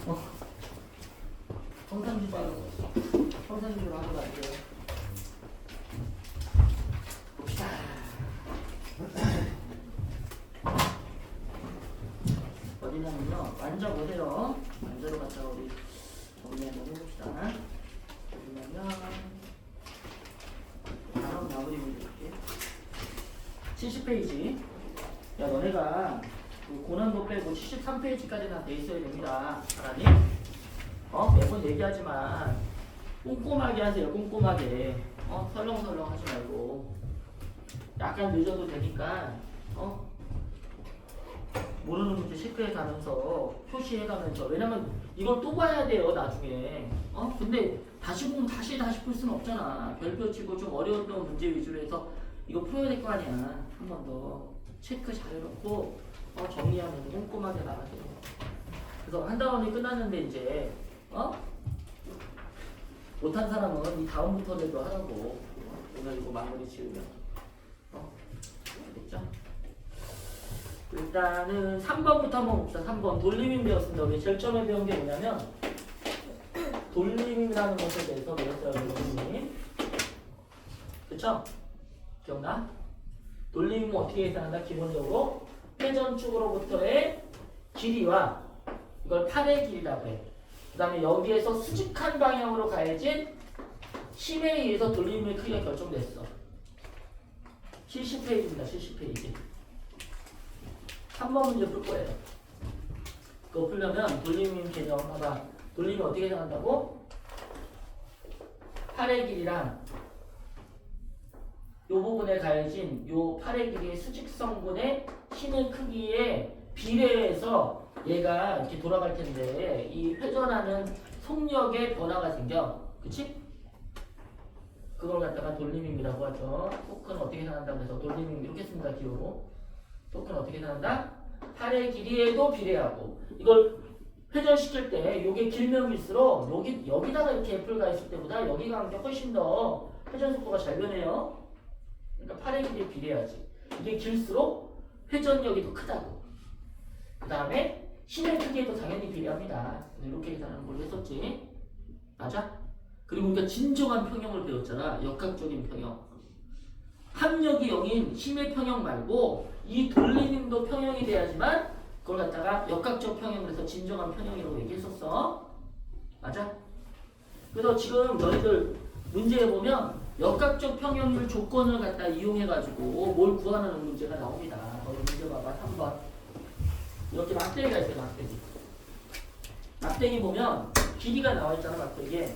어? 평상주대로 하고 갈게요. 봅시다. 어디냐면요. 만져보세요. 만져러 갔다가 우리 정리 한번 해봅시다. 어디냐면 바로 마무리 문제 볼게. 70페이지. 야, 너네가 그 고난도 빼고 73페이지까지는 돼 있어야 됩니다. 알았니? 매번 얘기하지만 꼼꼼하게 하세요. 꼼꼼하게. 설렁설렁 하지 말고. 약간 늦어도 되니까 모르는 문제 체크해 가면서 표시해 가면서. 왜냐면 이걸 또 봐야 돼요 나중에. 근데 다시 보면 다시 풀 수는 없잖아. 별표 치고 좀 어려웠던 문제 위주로 해서 이거 풀어야 될 거 아니야. 한 번 더 체크 잘 해놓고 정리하면서 꼼꼼하게 나가세요. 그래서 한 다운이 끝났는데 이제 못한 사람은 이 다음부터라도 하라고. 오늘 이거 마무리 지으면 알겠죠? 일단은 3번부터 한번 봅시다. 3번 돌리밍 배웠습니다. 우리 제일 처음에 배운 게 뭐냐면 돌리밍이라는 것에 대해서 배웠어요. 돌리밍. 그쵸? 기억나? 돌리밍은 어떻게 계산한다? 기본적으로 회전축으로부터의 길이와 이걸 팔의 길이라고 해. 그 다음에 여기에서 수직한 방향으로 가해진 힘에 의해서 돌리밍의 크기가 결정됐어. 70페이지입니다. 70페이지. 3번 문제 풀 거예요. 그거 풀려면 돌리밍 계정 봐봐. 돌리밍 어떻게 계산한다고? 팔의 길이랑 요 부분에 가해진 요 팔의 길이의 수직성분의 힘의 크기에 비례해서 얘가 이렇게 돌아갈 텐데 이 회전하는 속력의 변화가 생겨. 그치? 그걸 갖다가 돌리밍이라고 하죠. 토크는 어떻게 계산한다고 해서 돌리밍 이렇게 씁니다. 기호로. 토크는 어떻게 계산한다? 팔의 길이에도 비례하고. 이걸 회전시킬 때 요게 길면 길수록 여기다가 이렇게 애플가 있을 때보다 여기가 한 게 훨씬 더 회전 속도가 잘 변해요. 그러니까 팔의 길이에 비례하지. 이게 길수록 회전력이 더 크다고. 그 다음에 힘의 크기에도 당연히 비례합니다. 이렇게 계산하는 걸로 했었지. 맞아? 그리고 우리가 진정한 평형을 배웠잖아. 역학적인 평형. 합력이 0인 힘의 평형 말고 이 돌리밍도 평형이 돼야지만 그걸 갖다가 역학적 평형을 해서 진정한 평형이라고 얘기했었어. 맞아? 그래서 지금 너희들 문제에 보면 역학적 평형률 조건을 갖다 이용해가지고 뭘 구하는 문제가 나옵니다. 너희 문제 봐봐. 3번. 이렇게 막대기가 있어요. 막대기. 막대기 보면 길이가 나와 있잖아. 막대기에.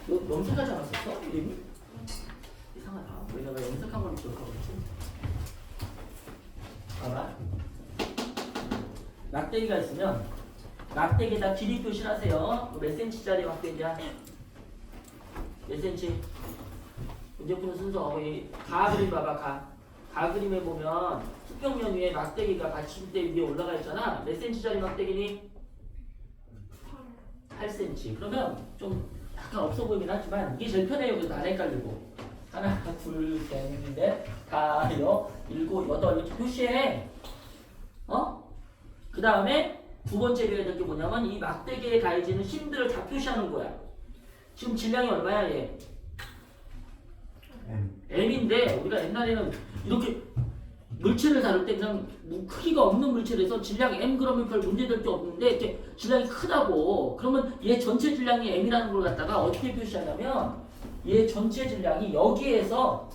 염색하지 않았었어? 이름이? 이상하다. 왜 내가 염색한 걸 기억하고 있지? 봐봐. 막대기가 있으면 막대기에다 길이 표시를 하세요. 몇 센치짜리 막대기야? 몇 센치? 문제 푸는 순서. 가 그림 봐봐. 가 그림에 보면 수평면 위에 막대기가 받침대 위에 올라가 있잖아. 몇 센치짜리 막대기니? 8cm. 그러면 좀 약간 없어 보이긴 하지만 이게 제일 편해요. 그래서 안 헷갈리고. 하나, 둘, 셋, 넷, 다, 여, 일곱, 여덟 이렇게 표시해. 그 다음에 두 번째 배워야 될 게 뭐냐면 이 막대기에 가해지는 힘들을 다 표시하는 거야. 지금 질량이 얼마야 얘? M인데 우리가 옛날에는 이렇게 물체를 다룰 때 그냥 크기가 없는 물체에서 질량 M 그러면 별 문제될 게 없는데 이렇게 질량이 크다고. 그러면 얘 전체 질량이 M이라는 걸 갖다가 어떻게 표시하냐면 얘 전체 질량이 여기에서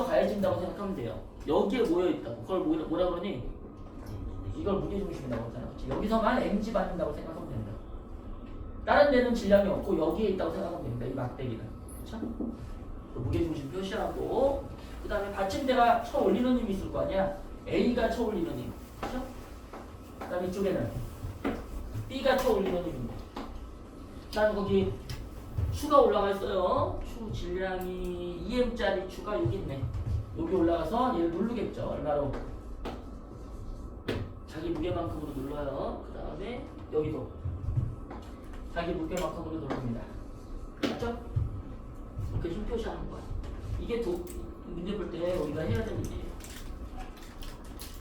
가해진다고 생각하면 돼요. 여기에 모여있다고. 그걸 뭐라 그러니? 이걸 무게중심이라고 하잖아. 그치? 여기서만 mg 받는다고 생각하면 된다. 다른 데는 질량이 없고 여기에 있다고 생각하면 됩니다. 이 막대기는. 그쵸? 무게중심 표시하고 그 다음에 받침대가 쳐 올리는 힘이 있을 거 아니야. A가 쳐 올리는 힘. 그쵸? 그 다음에 이쪽에는 B가 쳐 올리는 힘입니다. 그 다음에 거기 추가 올라가 있어요. 추 질량이 2m짜리 추가 여기 있네. 여기 올라가서 얘를 누르겠죠. 얼마로? 자기 무게만큼으로 눌러요. 그 다음에 여기도 자기 무게만큼으로 돌립니다. 맞죠? 이렇게 좀 표시하는 거야. 이게 문제 볼 때 우리가 해야 되는 일이에요.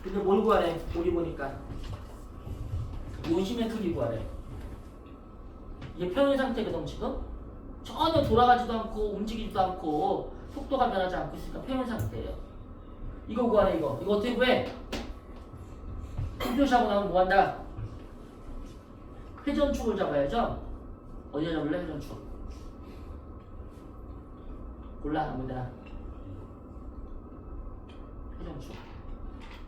근데 뭘 구하래? 우리 보니까 요심의 크기 구하래. 이게 표현 상태거든 지금. 전혀 돌아가지도 않고 움직이지도 않고 속도가 변하지 않고 있으니까 표현 상태예요. 이거 구하래 이거. 이거 어떻게 구해? 표시하고 나면 뭐 한다? 회전축을 잡아야죠. 어디에 잡을래? 회전축. 곤란합니다. 회전축.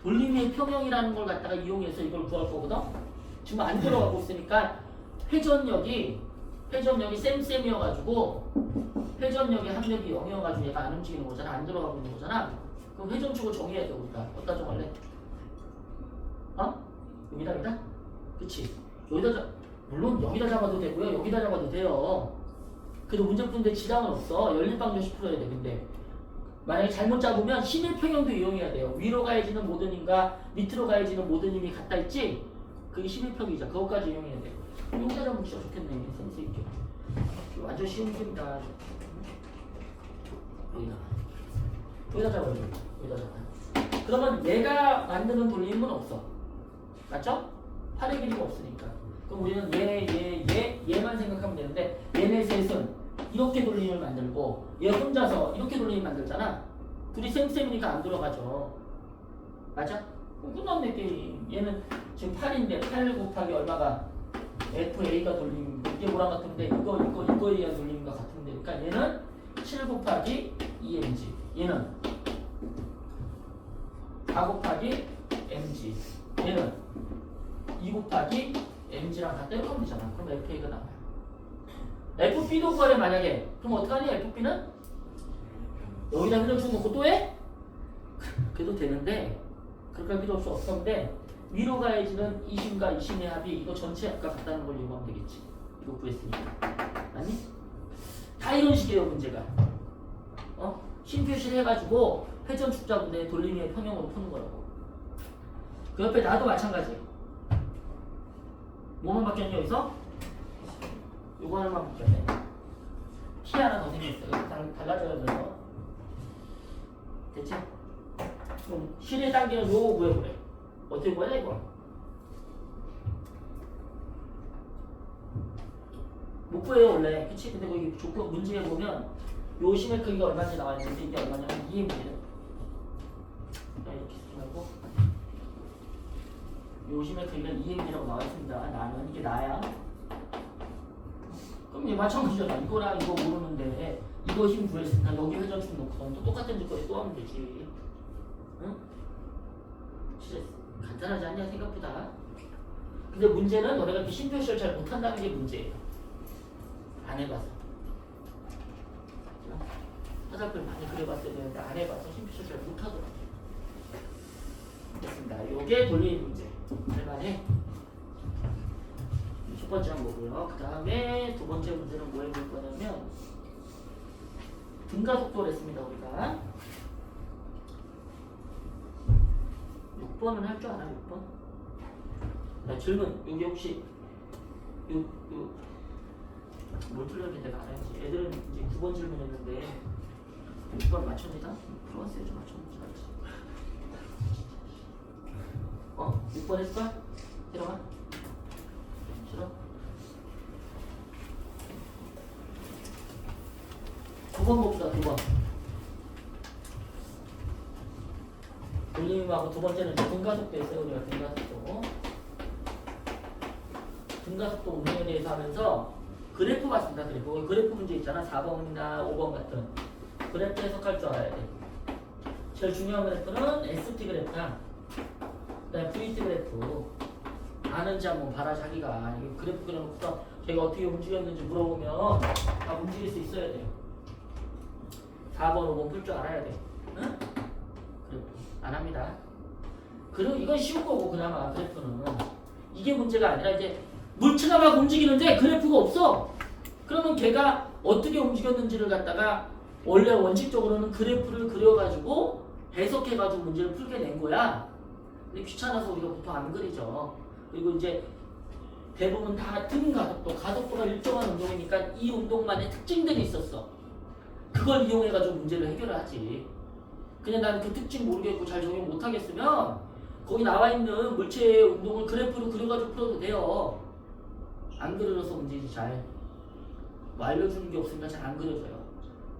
돌림의 평형이라는 걸 갖다가 이용해서 이걸 구할 거거든. 지금 안 들어가고 있으니까 회전력이 쌤이어가지고 회전력의 합력이 0이어가지고 얘가 안 움직이는 거잖아. 안 들어가고 있는 거잖아. 그럼 회전축을 정해야 돼 우리가. 어디다 정할래? 여기다? 그치? 물론 여기다 잡아도 되고요. 여기다 잡아도 돼요. 그래도 문제 푸는데 지장은 없어. 연립방정식 풀어야 돼. 근데 만약에 잘못 잡으면 심의 평형도 이용해야 돼요. 위로 가해지는 모든 힘과 밑으로 가해지는 모든 힘이 같다 있지? 그게 심의 평이죠. 그것까지 이용해야 돼. 여기다 잡으면 진짜 좋겠네. 센스 있게. 완전 쉬운 겁니다. 여기다 잡아요. 여기다 잡아요. 그러면 얘가 만드는 돌림은 없어. 맞죠? 팔의 길이가 없으니까. 그럼 우리는 얘만 생각하면 되는데 얘네 셋은 이렇게 돌림을 만들고 얘 혼자서 이렇게 돌림을 만들잖아. 둘이 쌤이니까 안 들어가죠. 맞아? 그럼 끝났네 게임. 얘는 지금 8인데 8 곱하기 얼마가 FA가 돌림. 이게 뭐랑 같은데 이거에 의한 돌림과 같은데 그러니까 얘는 7 곱하기 2mg. 얘는 4 곱하기 mg. 얘는 2 곱하기 mg랑 같다 이렇게 하면 되잖아. 그럼 FA가 나와요. FB도 구하래 만약에. 그럼 어떡하니? FB는? 여기다 회전축 놓고 또 해? 그래도 되는데 그렇게 할 필요 없어. 없었는데 위로 가해지는 이심과 이심의 합이 이거 전체 아까 같다는 걸 이용하면 되겠지. 이거 구했으니까. 아니? 다 이런 식이에요 문제가. 심 표시를 해가지고 회전축 잡은데 돌림의 평형으로 푸는 거라고. 그 옆에 나도 마찬가지. 뭐만 바뀌었냐 여기서? 요거 하나만 바뀌었네. T 하나 더 생겼어. 이거 달라져야 돼서. 됐지? 그럼 실의 단계는 요거 구해보래. 어떻게 구해야 돼 이거? 못 구해요 원래. 그치? 근데 거기 조건 문제에 보면 요 심의 크기가 얼마인지 나와 있는데 이게 얼마냐면 2mg예요. 이렇게 쓰지 말고 요 심의 크기가 2mg라고 나와 있습니다. 나는 이게 나야. 그럼 얘 마찬가지잖아. 이거랑 이거 모르는데 이거 힘 구했으니까 여기 회전축 놓고 또 똑같은 짓거리 또 하면 되지. 응? 진짜 간단하지 않냐 생각보다. 근데 문제는 너네가 이렇게 심표시를 잘 못한다는 게 문제예요. 안 해봐서. 화살표를 많이 그려봤어야 되는데 안 해봐서 심표시를 잘 못하더라고요. 됐습니다. 요게 돌리는 문제. 할만해. 첫 번째 한 거고요. 그 다음에 두 번째 문제는 뭐 해볼 거냐면 등가속도를 했습니다. 우리가 6번은 할 줄 알아? 6번? 나 질문 여기 혹시 뭘 틀렸는지 내가 알아야지. 애들은 이제 9번 질문했는데 6번 맞춥니다. 풀어왔어요. 좀 맞췄는지 알지. 6번 했을까? 들어가. 싫어? 9번 봅시다. 9번. 돌림하고 두 번째는 등가속도 했어요. 우리가 등가속도. 등가속도 운동에 대해서 하면서 그래프 봤습니다. 그래프 문제 있잖아. 4번이나 5번 같은 그래프 해석할 줄 알아야 돼. 제일 중요한 그래프는 ST 그래프야. 그다음에 VT 그래프. 아는지 한번 봐라. 자기가 이거 그래프 그려놓고서 걔가 어떻게 움직였는지 물어보면 다 움직일 수 있어야 돼요. 4번, 5번 풀 줄 알아야 돼. 응? 그래프 안 합니다. 그리고 이건 쉬운 거고 그나마 그래프는 이게 문제가 아니라 이제 물체가 막 움직이는데 그래프가 없어. 그러면 걔가 어떻게 움직였는지를 갖다가 원래 원칙적으로는 그래프를 그려가지고 해석해가지고 문제를 풀게 낸 거야. 근데 귀찮아서 우리가 보통 안 그리죠. 그리고 이제 대부분 다 등 가속도, 가속도가 일정한 운동이니까 이 운동만의 특징들이 있었어. 그걸 이용해가지고 문제를 해결을 하지. 그냥 나는 그 특징 모르겠고 잘 적용 못하겠으면 거기 나와 있는 물체의 운동을 그래프로 그려가지고 풀어도 돼요. 안 그려서 문제지 잘. 뭐 알려주는 게 없으니까 잘 안 그려져요.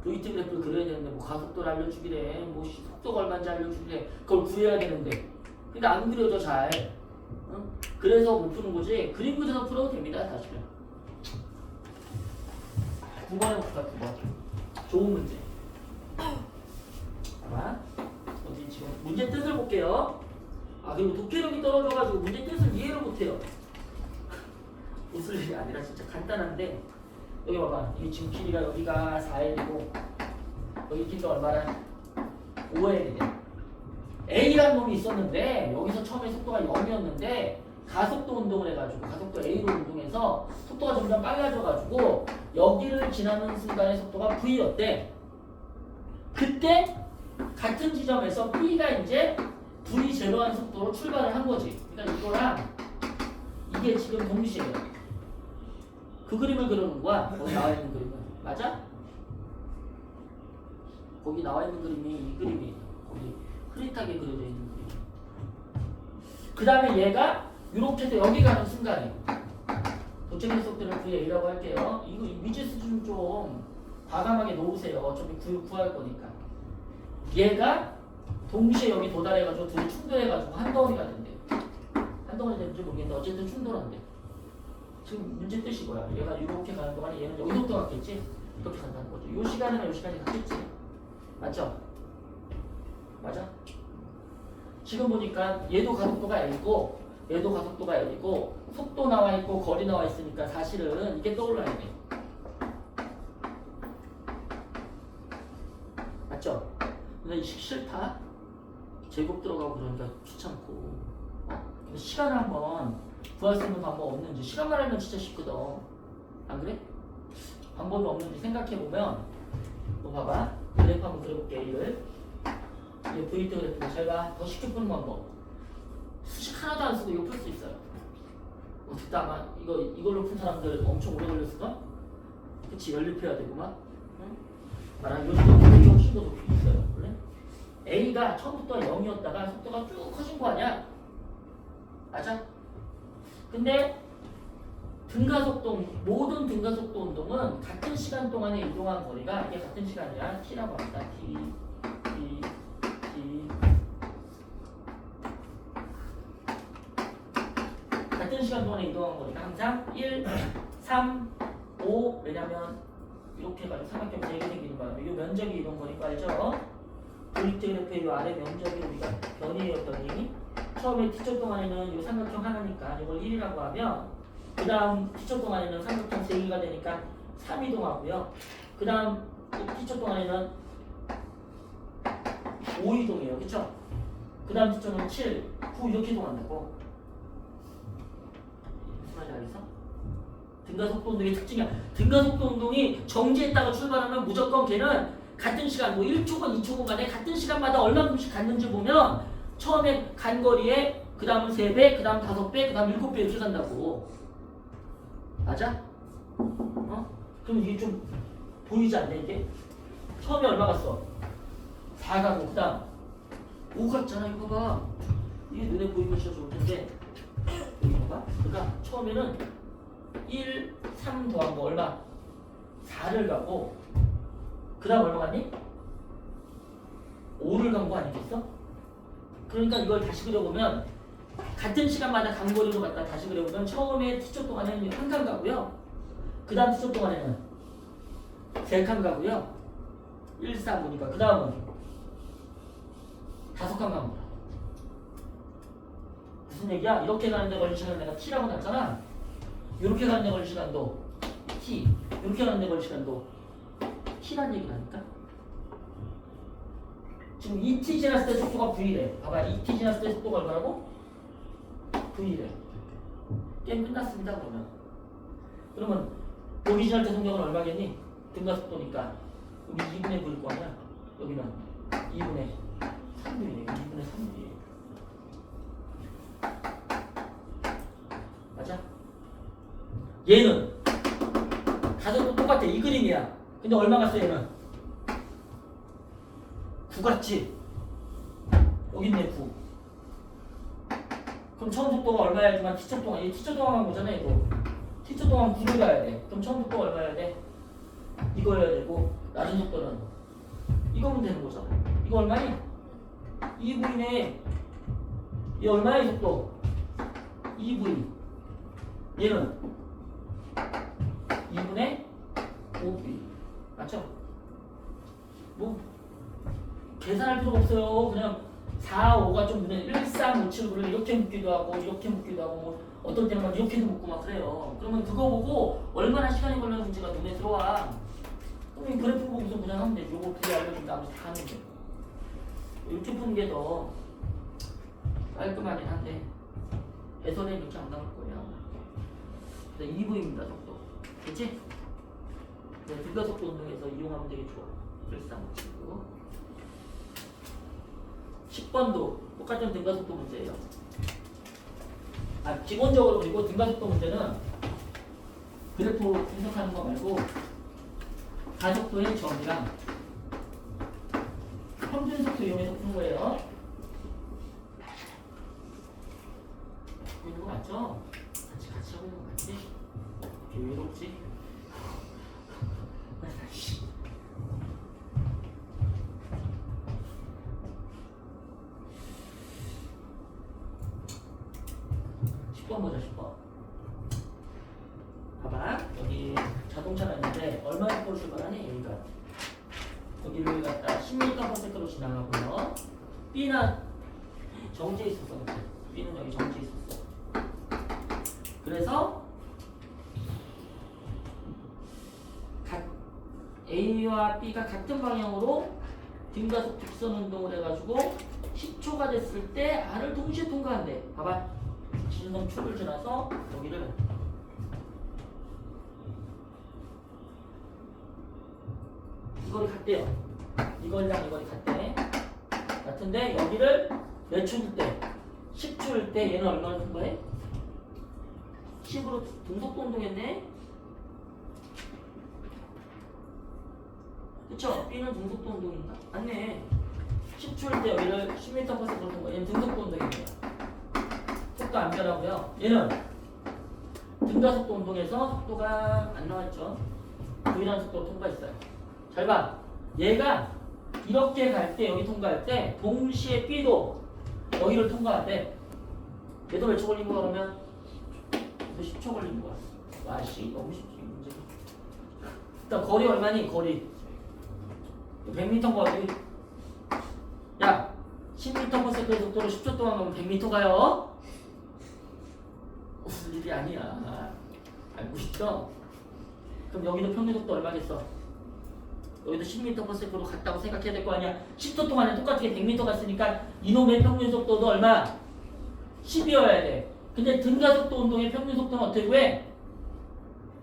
VT 그래프를 그려야 되는데 뭐 가속도를 알려주기래, 뭐 속도가 얼마인지 알려주기래, 그걸 구해야 되는데. 그러니까 안 그려져 잘. 응? 그래서 못 푸는 거지. 그림 그려서 풀어도 됩니다 사실은. 9번에 볼까 9번. 좋은 문제. 봐봐. 어디 지금 문제 뜻을 볼게요. 아 그리고 독해력이 떨어져가지고 문제 뜻을 이해를 못해요. 웃을 일이 아니라 진짜 간단한데 여기 봐봐. 이 지금 길이가 여기가 4L이고 여기 길이가 얼마나? 5L이래. A라는 놈이 있었는데 여기서 처음에 속도가 0이었는데 가속도 운동을 해가지고 가속도 A로 운동해서 속도가 점점 빨라져가지고 여기를 지나는 순간의 속도가 V였대. 그때 같은 지점에서 B가 이제 V0한 속도로 출발을 한 거지. 그러니까 이거랑 이게 지금 동시에요. 그 그림을 그려놓은 거야. 거기 나와 있는 그림은. 맞아? 거기 나와 있는 그림이 이 그림이에요. 거기 흐릿하게 그려져 있는 그림. 그 다음에 얘가 이렇게 해서 여기 가는 순간이에요. 도체적 속도를 VA라고 할게요. 이거 미지 수준 좀 과감하게 놓으세요. 어차피 구할 거니까. 얘가 동시에 여기 도달해가지고 둘이 충돌해가지고 한 덩어리가 된대. 한 덩어리 되는지 모르겠는데 어쨌든 충돌한대. 지금 문제 뜻이 뭐야? 얘가 이렇게 가는 동안에 얘는 여기서부터 갔겠지? 이렇게 간다는 거죠. 요 시간이나 요 시간이 갔겠지? 맞죠? 맞아? 지금 보니까 얘도 가속도가 L이고 얘도 가속도가 L이고 속도 나와 있고 거리 나와 있으니까 사실은 이게 떠올라야 돼. 맞죠? 근데 싫다? 제곱 들어가고 그러니까 귀찮고. 근데 시간을 한번 구할 수 있는 방법 없는지. 시간만 알면 진짜 쉽거든. 안 그래? 방법이 없는지 생각해보면 뭐 봐봐. 그래프 한번 그려볼게. 이를 VT 그래프가 잘 봐. 더 쉽게 푸는 방법. 수식 하나도 안 쓰고 이거 풀 수 있어요. 어떻게 아마 이걸로 푼 사람들 엄청 오래 걸렸을까? 그치? 연립해야 되구만. 응? 말하는 요즘도 훨씬 더 높이 있어요. 원래 A가 처음부터 0이었다가 속도가 쭉 커진 거 아니야? 맞아? 근데 등가속도, 모든 등가속도 운동은 같은 시간 동안에 이동한 거리가 이게 같은 시간이야. T라고 합니다. T. 같은 시간 동안에 이동한 거리가 항상 1, 3, 5. 왜냐면 이렇게 해가지고 삼각형 3개 생기는 거야. 이 면적이 이동 거리가 알죠? VT 그래프의 이 아래 면적이 우리가 변이에요, 변이. 처음에 T초 동안에는 이 삼각형 하나니까 이걸 1이라고 하면 그 다음 T초 동안에는 삼각형 3개가 되니까 3 이동하고요. 그 다음 T초 동안에는 5 이동해요. 그쵸? 그 다음 T초는 7, 9 이렇게 이동한다고. 무슨 말인지 알겠어? 등가속도 운동의 특징이야. 등가속도 운동이 정지했다가 출발하면 무조건 걔는 같은 시간, 뭐 1초건 2초건 간에 같은 시간마다 얼마큼씩 갔는지 보면 처음에 간 거리에 그 다음은 3배, 그 다음 5배, 그 다음 7배 이렇게 간다고. 맞아? 그럼 이게 좀 보이지 않냐 이게? 처음에 얼마 갔어? 4 가고 그 다음 5 갔잖아. 이거 봐. 이게 눈에 보이면 진짜 좋을 텐데 이건가? 그러니까 처음에는 1, 3 더한 거 얼마? 4를 가고 그 다음 얼마 갔니? 5를 간 거 아니겠어? 그러니까 이걸 다시 그려보면 같은 시간마다 간거리로 갖다 다시 그려보면 처음에 T초 동안에는 한 칸 가고요. 그 다음 T초 동안에는 3칸 가고요. 1, 4 보니까 그 다음은 5칸 가고. 무슨 얘기야? 이렇게 가는 데 걸린 시간을 내가 T라고 놨잖아. 이렇게 가는 데 걸린 시간도 T, 이렇게 가는 데 걸린 시간도 T란 얘기라니까. 지금 2t 지났을 때 속도가 V래. 봐봐, 2t 지났을 때 속도가 얼마라고? V래. 게임 끝났습니다. 그러면 여기 지날 때 속력은 얼마겠니? 등가속도니까 우리 2분의 V일 거 아니야? 여기는 2분의 3V네. 2분의 3V. 맞아? 얘는 가속도 똑같아. 이 그림이야. 근데 얼마 갔어 얘는? 9 갔지? 여기 있네 9. 그럼 처음 속도가 얼마야지만 t초 동안 얘 t초 동안 간 거잖아 이거. t초 동안 9를 가야 돼. 그럼 처음 속도가 얼마여야 돼? 이거여야 되고 낮은 속도는 이거면 되는 거잖아. 이거 얼마니? 2V네. 얘 얼마야 이 속도? 2V. 얘는 2분의 5V. 맞죠? 뭐 계산할 필요가 없어요. 그냥 4, 5가 좀 눈에 1, 3, 5, 7, 9를 이렇게 묶기도 하고 이렇게 묶기도 하고 뭐 어떨 때는 막 이렇게도 묶고 막 그래요. 그러면 그거 보고 얼마나 시간이 걸리는 문제가 눈에 들어와. 그럼 이 그래프 보고서 그냥 하면 되죠. 요거 그게 알려준다 하면서 다 하면 돼. 이렇게 푸는 게 더 깔끔하긴 한데 배선에 이렇게 안 나올 거예요. 2V입니다 속도. 그치? 네, 등가속도 운동에서 이용하면 되게 좋아. 1357고 10번도 똑같은 등가속도 문제예요. 기본적으로 그리고 등가속도 문제는 그래프 분석하는 거 말고 가속도의 정의랑 평균 속도 이용해서 푸는 거예요. 이거 맞죠? 같이 하고 있는 거 맞지? 왜 이러지? 아이씨. 10번 보자 10번. 봐봐 여기 자동차가 있는데 얼마 속도로 출발하니? A가 여기를 갖다 10m/s로 지나가고요. B는 정지해 있었어. B는 여기 정지해 있었어. 그래서 A와 B가 같은 방향으로 등가속 직선 운동을 해가지고 10초가 됐을 때 R을 동시에 통과한대. 봐봐. 진동 축을 지나서 여기를 이거리 같대요. 이거리랑 이거리 같대. 같은데 여기를 몇 초일 때? 10초일 때 얘는 얼마나 통과해? 10으로 등속도 운동했네? 그쵸? B는 등속도 운동인가? 맞네. 10초일 때 여기를 10m/s로 통과. 얘는 등속도 운동입니다. 속도 안 변하고요. 얘는 등가속도 운동에서 속도가 안 나왔죠. V라는 속도로 통과했어요. 잘 봐. 얘가 이렇게 갈 때 여기 통과할 때 동시에 B도 여기를 통과하대. 얘도 몇 초 걸린 거야 그러면? 10초 걸린 거야. 와씨 너무 쉽지 문제. 일단 거리 얼마니? 거리 100m 거리. 야 10m/s 속도로 10초 동안 가면 100m 가요? 무슨 일이 아니야. 알고 있죠? 그럼 여기도 평균 속도 얼마겠어? 여기도 10m/s로 갔다고 생각해야 될 거 아니야. 10초 동안에 똑같게 100m 갔으니까 이놈의 평균 속도도 얼마? 10이어야 돼. 근데 등가속도 운동의 평균 속도는 어떻게 구해?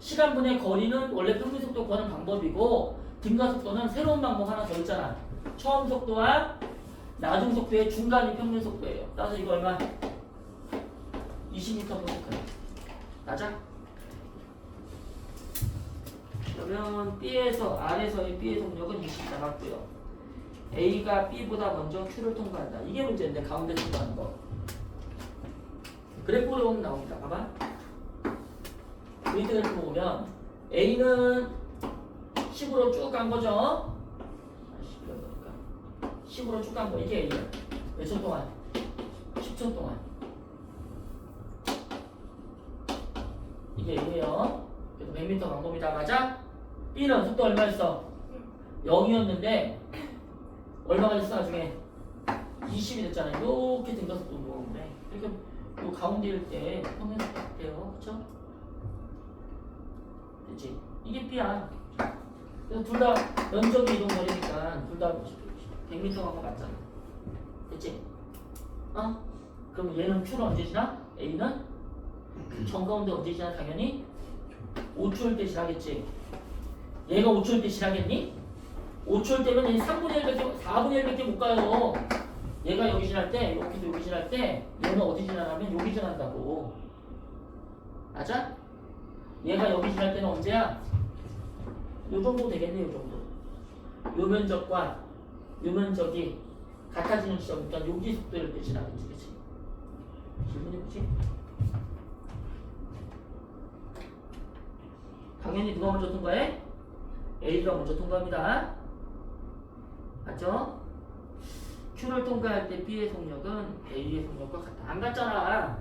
시간분의 거리는 원래 평균 속도 구하는 방법이고 등가속도는 새로운 방법 하나 더 있잖아. 처음 속도와 나중 속도의 중간이 평균 속도예요. 따라서 이거 얼마? 20m/s. 맞아? 그러면 B에서 R에서의 B의 속력은 20 나갔고요. A가 B보다 먼저 Q를 통과한다. 이게 문제인데 가운데 통과하는 거. 그래프로 보면 나옵니다. 봐봐. 그리드 그래프 보면 A는 10으로 쭉 간 거죠. 10으로 쭉 간 거. 이게 A야. 몇 초 동안? 10초 동안. 이게 A예요. 그래서 100m 간 겁니다. 맞아? B는 속도 얼마였어? 0이었는데 얼마가 됐어 나중에? 20이 됐잖아. 이렇게 등가속도 운동하는데 이렇게 요 가운데일 때 평균 속도 같아요. 그쵸? 됐지? 이게 B야. 그래서 둘 다 면적이 이동 거리니까 둘 다 100m 간 거 맞잖아. 됐지? 어? 그럼 얘는 Q를 언제 지나? A는? 정가운데 언제 지나? 당연히 5초일 때 지나겠지. 얘가 5초일 때 지나겠니? 5초일 때면 얘 3분의 1밖에 4분의 1밖에 못 가요. 얘가 여기 지날 때, 여기도 여기 지날 때 얘는 어디 지나가면 여기 지난다고. 맞아? 얘가 여기 지날 때는 언제야? 요 정도 되겠네, 요 정도. 요 면적과 요 면적이 같아지는 시점이니까 여기 속도를 때 지나겠지, 그치? 질문이 뭐지? 당연히 누가 먼저 통과해? A가 먼저 통과합니다. 맞죠? Q를 통과할 때 B의 속력은 A의 속력과 같다. 안 같잖아.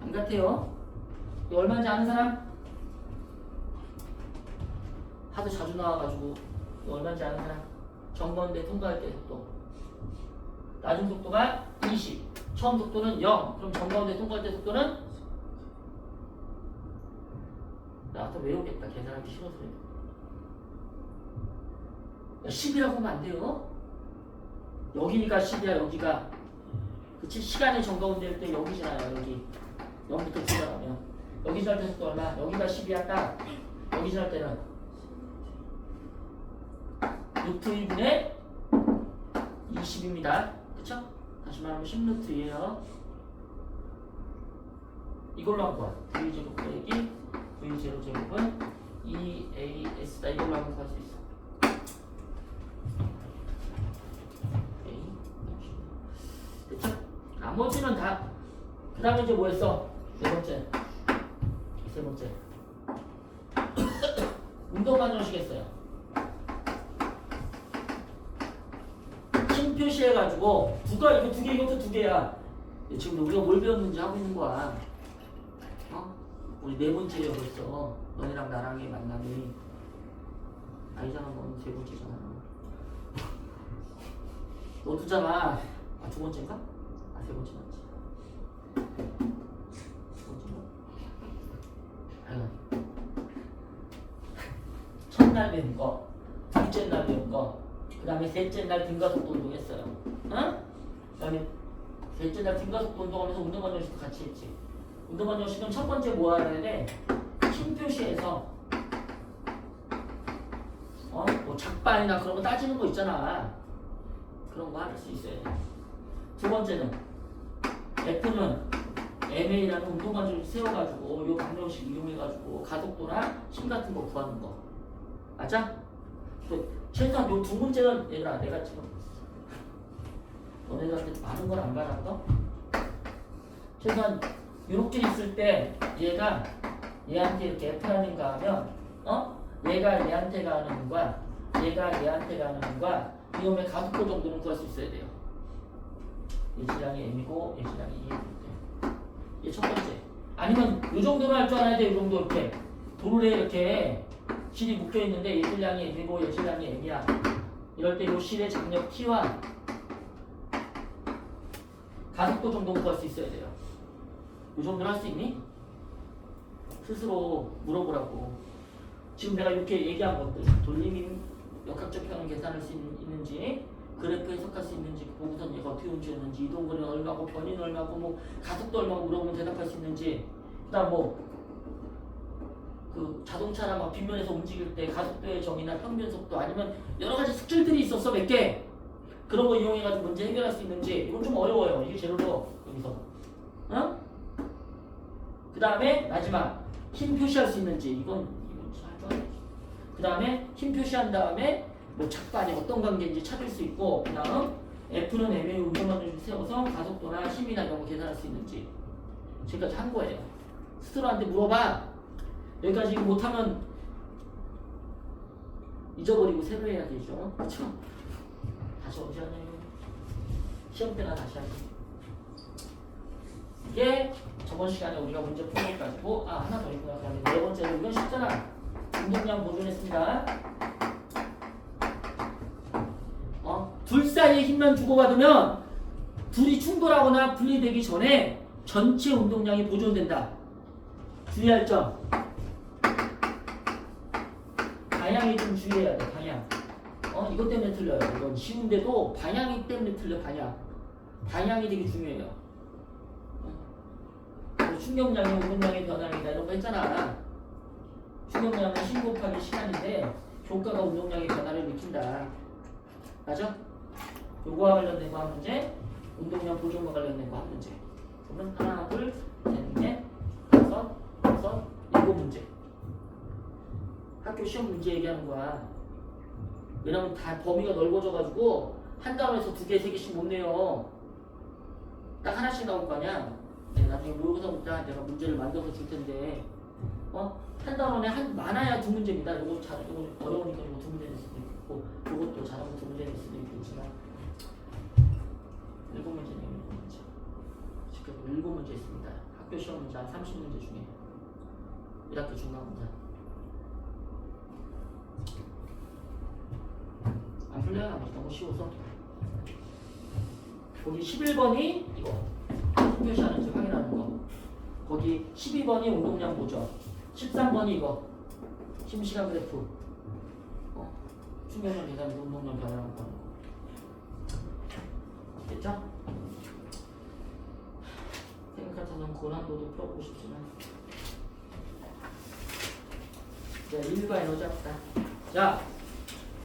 안 같아요. 이거 얼마인지 아는 사람? 하도 자주 나와가지고 이거 얼마인지 아는 사람? 점검대 통과할 때 속도. 낮은 속도가 20. 처음 속도는 0. 그럼 점검대 통과할 때 속도는? 나도 외우겠다. 계산하기 싫어서. 10이라고 하면 안 돼요. 여기가 10이야, 여기가. 그치? 시간이 점검될 때 여기 지나요, 여기. 0부터 지나가면. 여기 지날 때 속도 얼마? 여기가 10이야, 딱. 여기 지날 때는 루트 2분의 20입니다. 그쵸? 다시 말하면 10루트예요. 이걸로 한 거야. V제곱 빼기 V0 제곱은 2AS다. 이걸로 하면 구할 수 있어. 됐죠? 나머지는 다. 그 다음에 이제 뭐 했어? 네 번째. 세 번째. 운동 반정식 했어요. 흰 표시해가지고 이거 두 개, 이것도 두 개야. 지금 우리가 뭘 배웠는지 하고 있는 거야. 어? 우리 네 번째예요 벌써. 너네랑 나랑의 만남이. 아니잖아, 너는 세 번째잖아. 너 두잖아. 아, 두 번째인가? 아, 세 번째 맞지. 두 번째인가? 아유. 첫날 배운 거, 둘째 날 배운 거, 그 다음에 셋째 날 등가속도 운동했어요. 응? 그 다음에 셋째 날 등가속도 운동하면서 운동반정식도 같이 했지. 운동반정식은 첫 번째 뭐 하려야 돼? 흰 표시에서 뭐 작반이나 그런 거 따지는 거 있잖아. 그런 거 할 수 있어야 돼. 두 번째는 F는 MA라는 운동반정식 세워가지고 요 방정식 이용해가지고 가속도나 힘 같은 거 구하는 거. 맞아? 최소한 요 두 문제는 얘들아 내가 지금 너네들한테 많은 걸 안 받았어? 최소한 이렇게 있을 때 얘가 얘한테 이렇게 F라는가 하면 얘가 얘한테 가는 문과 얘가 얘한테 가는 문과 이놈의 가속도 정도는 구할 수 있어야 돼요. 얘 질량이 M이고 얘 질량이 E일 때. 이게 첫 번째. 아니면 이 정도는 할 줄 알아야 돼. 이 정도 이렇게 도로에 이렇게 실이 묶여 있는데 얘 질량이 M이고 얘 질량이 M이야. 이럴 때 이 실의 장력 T와 가속도 정도는 구할 수 있어야 돼요. 이 정도는 할 수 있니? 스스로 물어보라고. 지금 내가 이렇게 얘기한 것들, 돌림이 역학적 평행 계산할 수 있는지, 그래프 해석할 수 있는지, 보고선 얘가 어떻게 움직였는지, 이동거리는 얼마고, 변이는 얼마고, 뭐 가속도 얼마고 물어보면 대답할 수 있는지, 그다음 그 자동차나 막 빗면에서 움직일 때 가속도의 정의나 평균 속도 아니면 여러 가지 숙제들이 있었어 몇 개. 그런 거 이용해가지고 문제 해결할 수 있는지 이건 좀 어려워요. 이게 제일 어려워 여기서. 그 다음에 마지막 힘 표시할 수 있는지 이건 잘 줄 알아야지. 그 다음에 힘 표시한 다음에 뭐 착반이 어떤 관계인지 찾을 수 있고 그 다음 F는 MA 운동반정식 세워서 가속도나 힘이나 이런 거 계산할 수 있는지 지금까지 한 거예요. 스스로한테 물어봐. 여기까지 못하면 잊어버리고 새로 해야 되죠. 그렇죠? 다시 언제 하냐면 시험 때나 다시 하지. 이게 저번 시간에 우리가 문제 푼 것 가지고 하나 더 있구나. 그다음에 네 번째로 이건 쉽잖아. 운동량 보존했습니다. 둘 사이에 힘만 주고받으면 둘이 충돌하거나 분리되기 전에 전체 운동량이 보존된다. 주의할 점. 방향이 좀 주의해야 돼. 방향. 이것 때문에 틀려요. 이건 쉬운데도 방향이 때문에 틀려. 방향이 되게 중요해요. 충격량이 운동량의 변화이다 이런 거 했잖아. 충격량은 힘 곱하기 시간인데 효과가 운동량의 변화를 일으킨다. 맞아? 요거와 관련된 거 한 문제, 운동량 보존과 관련된 거 한 문제. 그러면 하나, 둘, 셋, 넷, 다섯, 여섯, 일곱 문제. 학교 시험 문제 얘기하는 거야. 왜냐면 다 범위가 넓어져가지고 한 단원에서 2개, 3개씩 못 내요. 딱 하나씩 나올 거 아니야. 네, 나중에 모의고사부터 내가 문제를 만들어서 줄 텐데, 한 단원에 많아야 2문제입니다. 이거 어려우니까 이거 2문제 낼 수도 있고, 이것도 잘하면 2문제 낼 수도 있겠지만, 7문제네요, 7문제. 지금 7문제 있습니다. 학교 시험 문제 한 30문제 중에 1학기 중간고사. 안 풀려요? 아직 너무 쉬워서. 거기 11번이 이거 표시 하는지 확인하는 거. 거기 12번이 운동량 보죠. 13번이 이거 심시간 그래프. 충격량 계산에서 운동량 변화하는 거. 됐죠? 생각하자면 고난도도 풀어보고 싶지만 자, 1과 에너지 합다. 자,